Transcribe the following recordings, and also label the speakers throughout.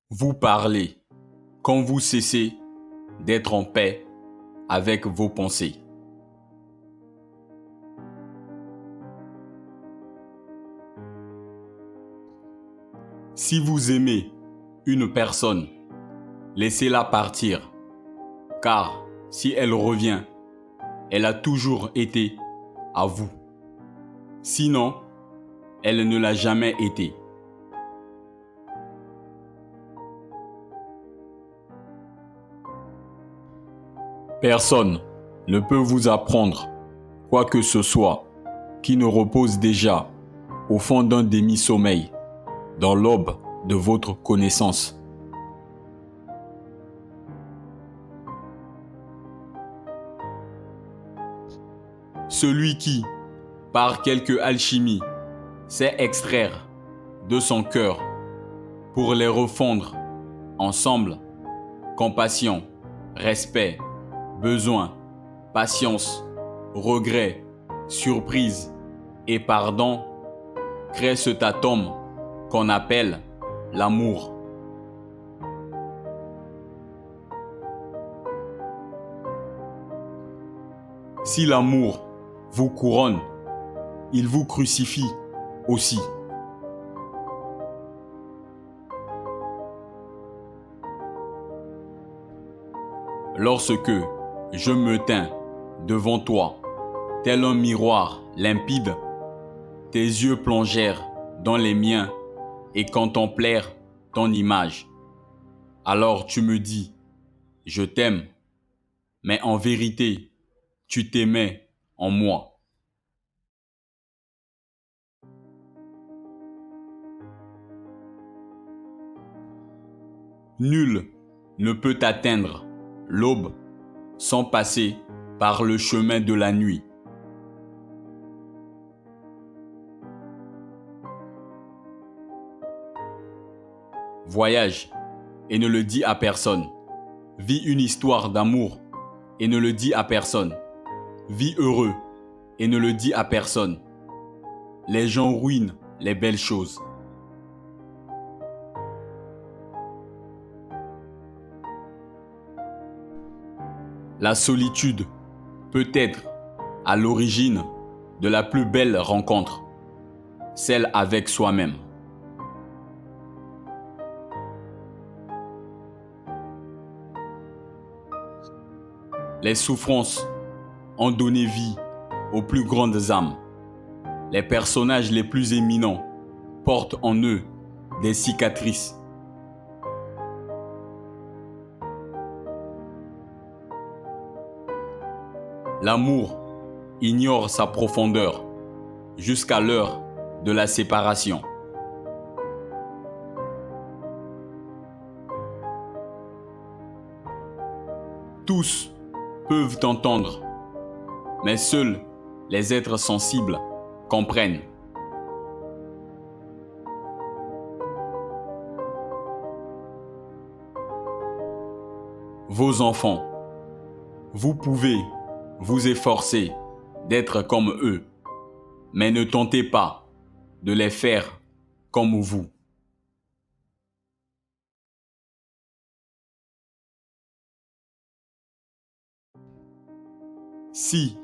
Speaker 1: Vous parlez quand vous cessez d'être en paix avec vos pensées. Si vous aimez une personne, laissez-la partir, car si elle revient, elle a toujours été à vous. Sinon, elle ne l'a jamais été. Personne ne peut vous apprendre quoi que ce soit qui ne repose déjà au fond d'un demi-sommeil, dans l'aube de votre connaissance. Celui qui, par quelque alchimie, sait extraire de son cœur pour les refondre ensemble, compassion, respect, besoin, patience, regret, surprise et pardon, crée cet atome qu'on appelle l'amour. Si l'amour vous couronne, il vous crucifie aussi. Lorsque je me tins devant toi, tel un miroir limpide, tes yeux plongèrent dans les miens et contemplèrent ton image. Alors tu me dis, je t'aime, mais en vérité, tu t'aimais en moi. Nul ne peut atteindre l'aube sans passer par le chemin de la nuit. Voyage et ne le dis à personne. Vis une histoire d'amour et ne le dis à personne. Vis heureux et ne le dis à personne. Les gens ruinent les belles choses. La solitude peut être à l'origine de la plus belle rencontre, celle avec soi-même. Les souffrances ont donné vie aux plus grandes âmes. Les personnages les plus éminents portent en eux des cicatrices. L'amour ignore sa profondeur jusqu'à l'heure de la séparation. Tous peuvent entendre, mais seuls les êtres sensibles comprennent. Vos enfants, vous pouvez vous efforcer d'être comme eux, mais ne tentez pas de les faire comme vous. Si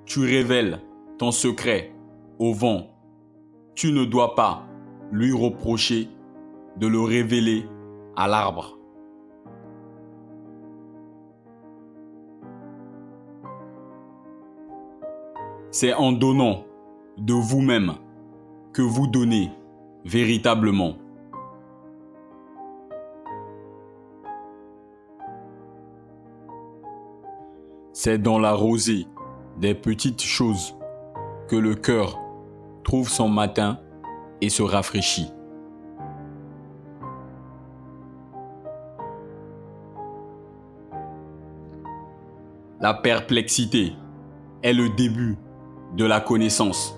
Speaker 1: tu révèles ton secret au vent, tu ne dois pas lui reprocher de le révéler à l'arbre. C'est en donnant de vous-même que vous donnez véritablement. C'est dans la rosée des petites choses que le cœur trouve son matin et se rafraîchit. La perplexité est le début de la connaissance.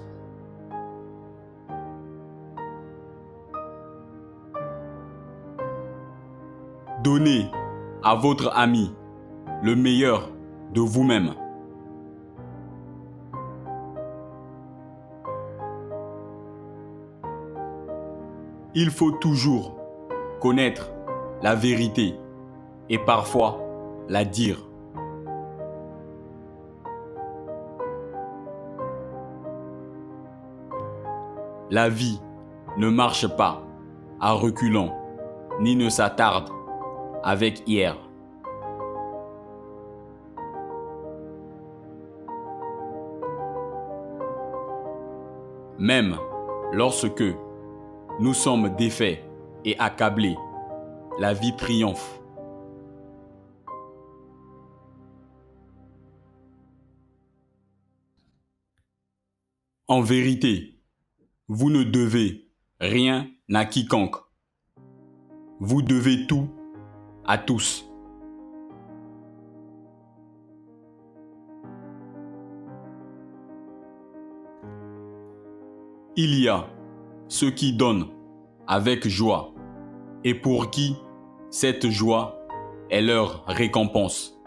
Speaker 1: Donnez à votre ami le meilleur de vous-même. Il faut toujours connaître la vérité et parfois la dire. La vie ne marche pas à reculons, ni ne s'attarde avec hier. Même lorsque nous sommes défaits et accablés, la vie triomphe. En vérité, vous ne devez rien à quiconque. Vous devez tout à tous. Il y a ceux qui donnent avec joie et pour qui cette joie est leur récompense.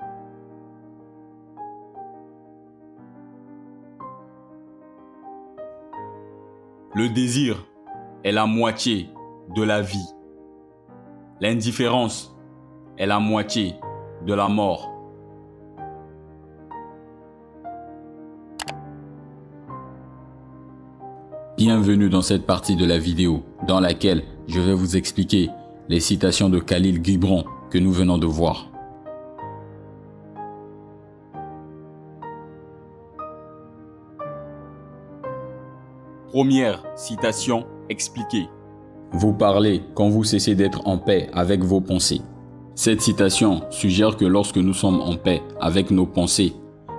Speaker 1: Le désir est la moitié de la vie. L'indifférence est la moitié de la mort. Bienvenue dans cette partie de la vidéo dans laquelle je vais vous expliquer les citations de Khalil Gibran que nous venons de voir. Première citation expliquée. Vous parlez quand vous cessez d'être en paix avec vos pensées. Cette citation suggère que lorsque nous sommes en paix avec nos pensées,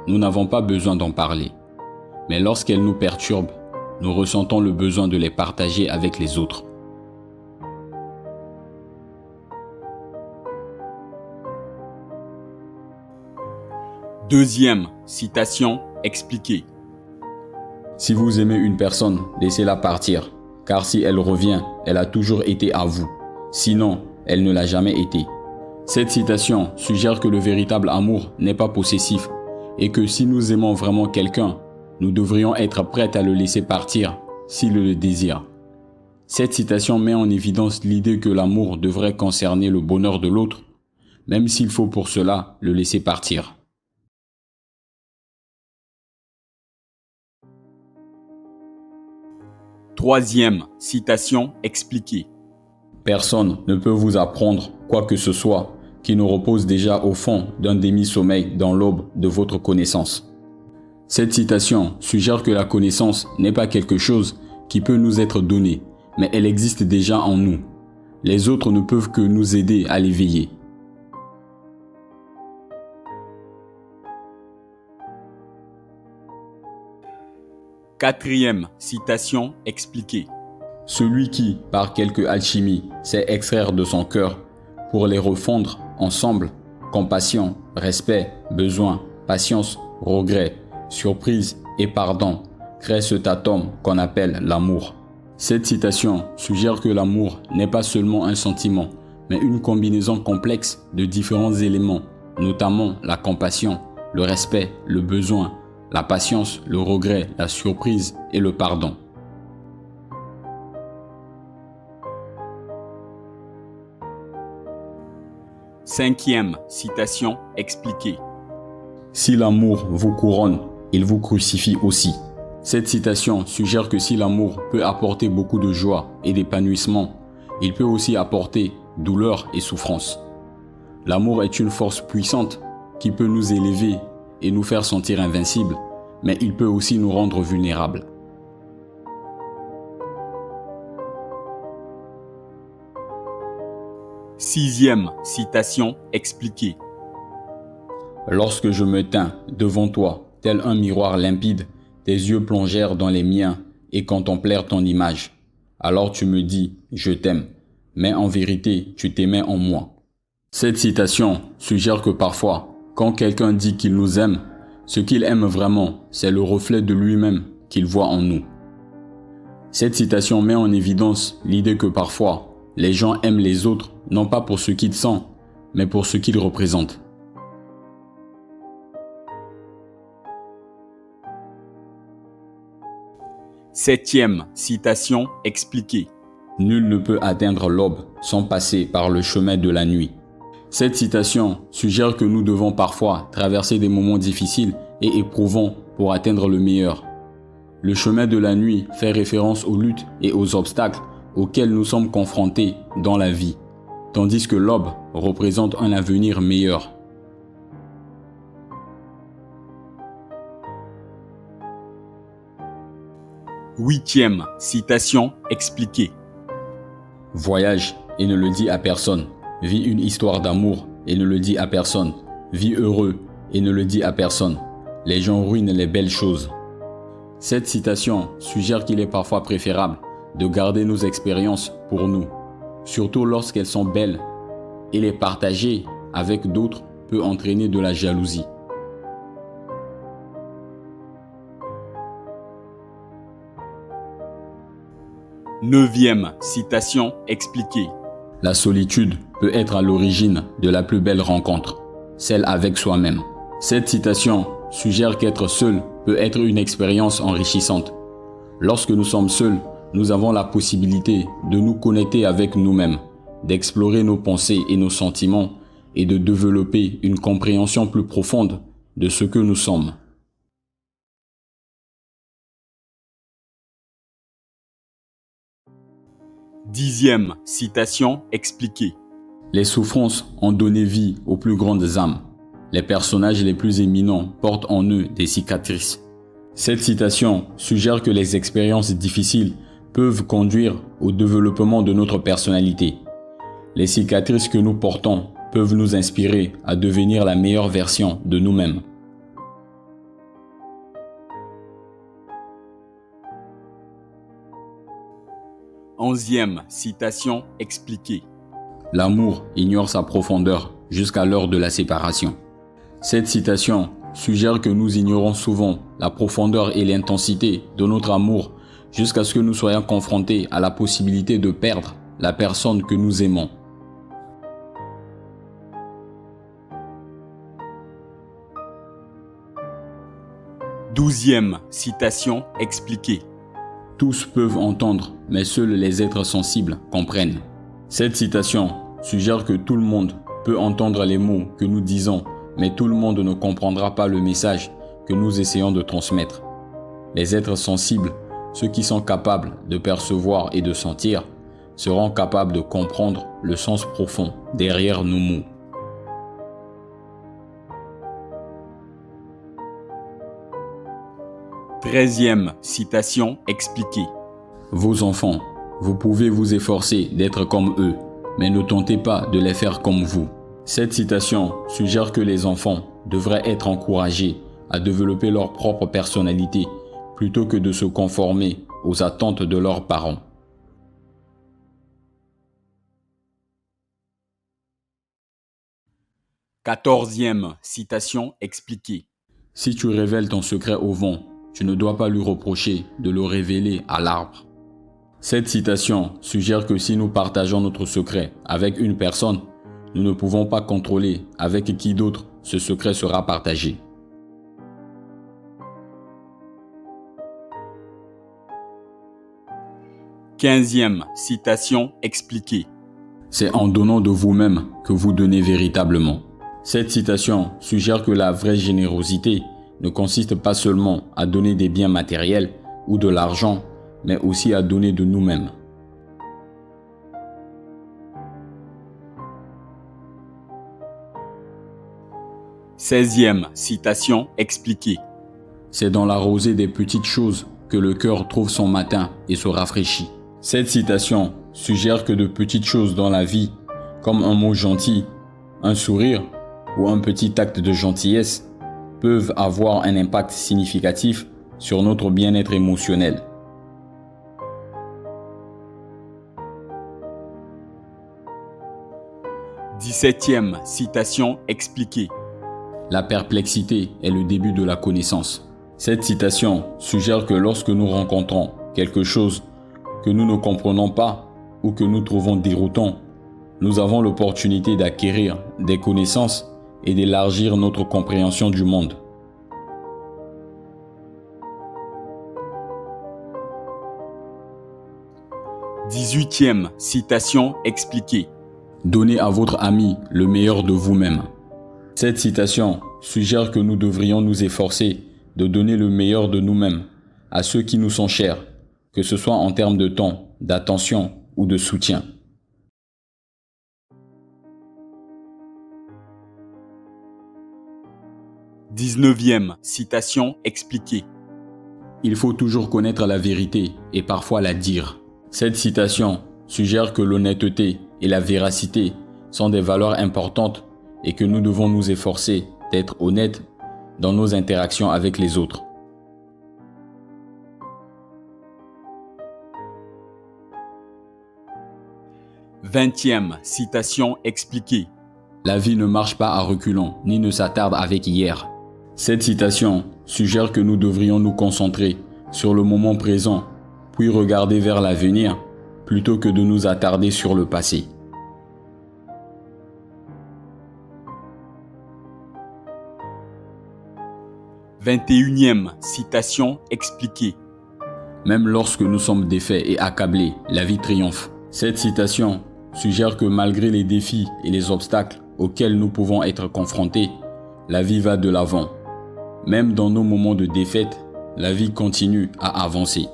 Speaker 1: nous n'avons pas besoin d'en parler. Mais lorsqu'elles nous perturbent, nous ressentons le besoin de les partager avec les autres. Deuxième citation expliquée. Si vous aimez une personne, laissez-la partir, car si elle revient, elle a toujours été à vous. Sinon, elle ne l'a jamais été. Cette citation suggère que le véritable amour n'est pas possessif et que si nous aimons vraiment quelqu'un, nous devrions être prêts à le laisser partir s'il le désire. Cette citation met en évidence l'idée que l'amour devrait concerner le bonheur de l'autre, même s'il faut pour cela le laisser partir. Troisième citation expliquée. Personne ne peut vous apprendre quoi que ce soit qui ne repose déjà au fond d'un demi-sommeil dans l'aube de votre connaissance. Cette citation suggère que la connaissance n'est pas quelque chose qui peut nous être donné, mais elle existe déjà en nous. Les autres ne peuvent que nous aider à l'éveiller. Quatrième citation expliquée. Celui qui, par quelque alchimie, sait extraire de son cœur, pour les refondre ensemble, compassion, respect, besoin, patience, regret, surprise et pardon, crée cet atome qu'on appelle l'amour. Cette citation suggère que l'amour n'est pas seulement un sentiment, mais une combinaison complexe de différents éléments, notamment la compassion, le respect, le besoin, la patience, le regret, la surprise et le pardon. Cinquième citation expliquée. Si l'amour vous couronne, il vous crucifie aussi. Cette citation suggère que si l'amour peut apporter beaucoup de joie et d'épanouissement, il peut aussi apporter douleur et souffrance. L'amour est une force puissante qui peut nous élever et nous faire sentir invincibles, mais il peut aussi nous rendre vulnérables. Sixième citation expliquée. Lorsque je me tins devant toi, tel un miroir limpide, tes yeux plongèrent dans les miens et contemplèrent ton image. Alors tu me dis, je t'aime, mais en vérité, tu t'aimais en moi. Cette citation suggère que parfois, quand quelqu'un dit qu'il nous aime, ce qu'il aime vraiment, c'est le reflet de lui-même qu'il voit en nous. Cette citation met en évidence l'idée que parfois, les gens aiment les autres non pas pour ce qu'ils sont, mais pour ce qu'ils représentent. Septième citation expliquée. Nul ne peut atteindre l'aube sans passer par le chemin de la nuit. Cette citation suggère que nous devons parfois traverser des moments difficiles et éprouvants pour atteindre le meilleur. Le chemin de la nuit fait référence aux luttes et aux obstacles auxquels nous sommes confrontés dans la vie, tandis que l'aube représente un avenir meilleur. Huitième citation expliquée. Voyage et ne le dis à personne. Vis une histoire d'amour et ne le dis à personne. Vis heureux et ne le dis à personne. Les gens ruinent les belles choses. Cette citation suggère qu'il est parfois préférable de garder nos expériences pour nous, surtout lorsqu'elles sont belles, et les partager avec d'autres peut entraîner de la jalousie. Neuvième citation expliquée. La solitude peut être à l'origine de la plus belle rencontre, celle avec soi-même. Cette citation suggère qu'être seul peut être une expérience enrichissante. Lorsque nous sommes seuls, nous avons la possibilité de nous connecter avec nous-mêmes, d'explorer nos pensées et nos sentiments et de développer une compréhension plus profonde de ce que nous sommes. Dixième citation expliquée. Les souffrances ont donné vie aux plus grandes âmes. Les personnages les plus éminents portent en eux des cicatrices. Cette citation suggère que les expériences difficiles peuvent conduire au développement de notre personnalité. Les cicatrices que nous portons peuvent nous inspirer à devenir la meilleure version de nous-mêmes. Onzième citation expliquée. L'amour ignore sa profondeur jusqu'à l'heure de la séparation. Cette citation suggère que nous ignorons souvent la profondeur et l'intensité de notre amour jusqu'à ce que nous soyons confrontés à la possibilité de perdre la personne que nous aimons. Douzième citation expliquée. Tous peuvent entendre, mais seuls les êtres sensibles comprennent. Cette citation suggère que tout le monde peut entendre les mots que nous disons, mais tout le monde ne comprendra pas le message que nous essayons de transmettre. Les êtres sensibles, ceux qui sont capables de percevoir et de sentir, seront capables de comprendre le sens profond derrière nos mots. Treizième citation expliquée. Vos enfants, vous pouvez vous efforcer d'être comme eux, mais ne tentez pas de les faire comme vous. Cette citation suggère que les enfants devraient être encouragés à développer leur propre personnalité plutôt que de se conformer aux attentes de leurs parents. Quatorzième citation expliquée. Si tu révèles ton secret au vent, tu ne dois pas lui reprocher de le révéler à l'arbre. Cette citation suggère que si nous partageons notre secret avec une personne, nous ne pouvons pas contrôler avec qui d'autre ce secret sera partagé. Quinzième citation expliquée. C'est en donnant de vous-même que vous donnez véritablement. Cette citation suggère que la vraie générosité ne consiste pas seulement à donner des biens matériels ou de l'argent, mais aussi à donner de nous-mêmes. Seizième citation expliquée. C'est dans la rosée des petites choses que le cœur trouve son matin et se rafraîchit. Cette citation suggère que de petites choses dans la vie, comme un mot gentil, un sourire ou un petit acte de gentillesse, peuvent avoir un impact significatif sur notre bien-être émotionnel. Dix-septième citation expliquée. La perplexité est le début de la connaissance. Cette citation suggère que lorsque nous rencontrons quelque chose que nous ne comprenons pas ou que nous trouvons déroutant, nous avons l'opportunité d'acquérir des connaissances et d'élargir notre compréhension du monde. 18e citation expliquée.
Speaker 2: Donnez à votre ami le meilleur de vous-même. Cette citation suggère que nous devrions nous efforcer de donner le meilleur de nous-mêmes à ceux qui nous sont chers, que ce soit en termes de temps, d'attention ou de soutien.
Speaker 1: 19e citation expliquée.
Speaker 2: Il faut toujours connaître la vérité et parfois la dire. Cette citation suggère que l'honnêteté et la véracité sont des valeurs importantes et que nous devons nous efforcer d'être honnêtes dans nos interactions avec les autres.
Speaker 1: Vingtième citation expliquée.
Speaker 2: La vie ne marche pas à reculons, ni ne s'attarde avec hier. Cette citation suggère que nous devrions nous concentrer sur le moment présent, puis regarder vers l'avenir, plutôt que de nous attarder sur le passé.
Speaker 1: Vingt-et-unième citation expliquée.
Speaker 2: Même lorsque nous sommes défaits et accablés, la vie triomphe. Cette citation suggère que malgré les défis et les obstacles auxquels nous pouvons être confrontés, la vie va de l'avant. Même dans nos moments de défaite, la vie continue à avancer.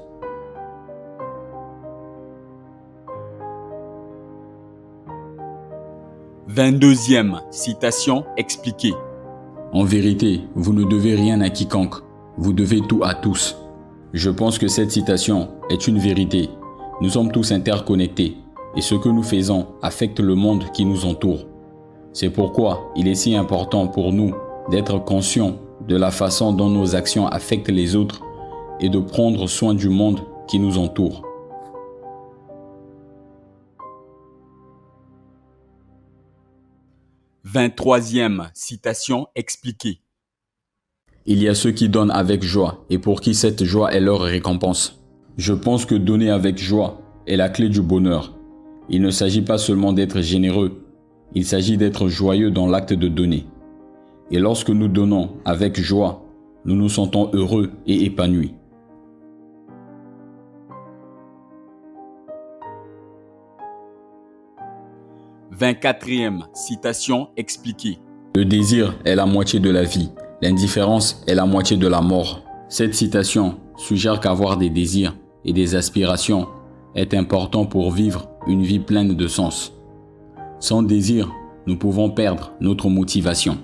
Speaker 1: Vingt-deuxième citation expliquée.
Speaker 2: En vérité, vous ne devez rien à quiconque, vous devez tout à tous. Je pense que cette citation est une vérité. Nous sommes tous interconnectés et ce que nous faisons affecte le monde qui nous entoure. C'est pourquoi il est si important pour nous d'être conscients de la façon dont nos actions affectent les autres et de prendre soin du monde qui nous entoure.
Speaker 1: Vingt-troisième citation expliquée.
Speaker 2: Il y a ceux qui donnent avec joie et pour qui cette joie est leur récompense. Je pense que donner avec joie est la clé du bonheur. Il ne s'agit pas seulement d'être généreux, il s'agit d'être joyeux dans l'acte de donner. Et lorsque nous donnons avec joie, nous nous sentons heureux et épanouis.
Speaker 1: Vingt-quatrième citation expliquée.
Speaker 2: Le désir est la moitié de la vie, l'indifférence est la moitié de la mort. Cette citation suggère qu'avoir des désirs et des aspirations est important pour vivre une vie pleine de sens. Sans désir, nous pouvons perdre notre motivation.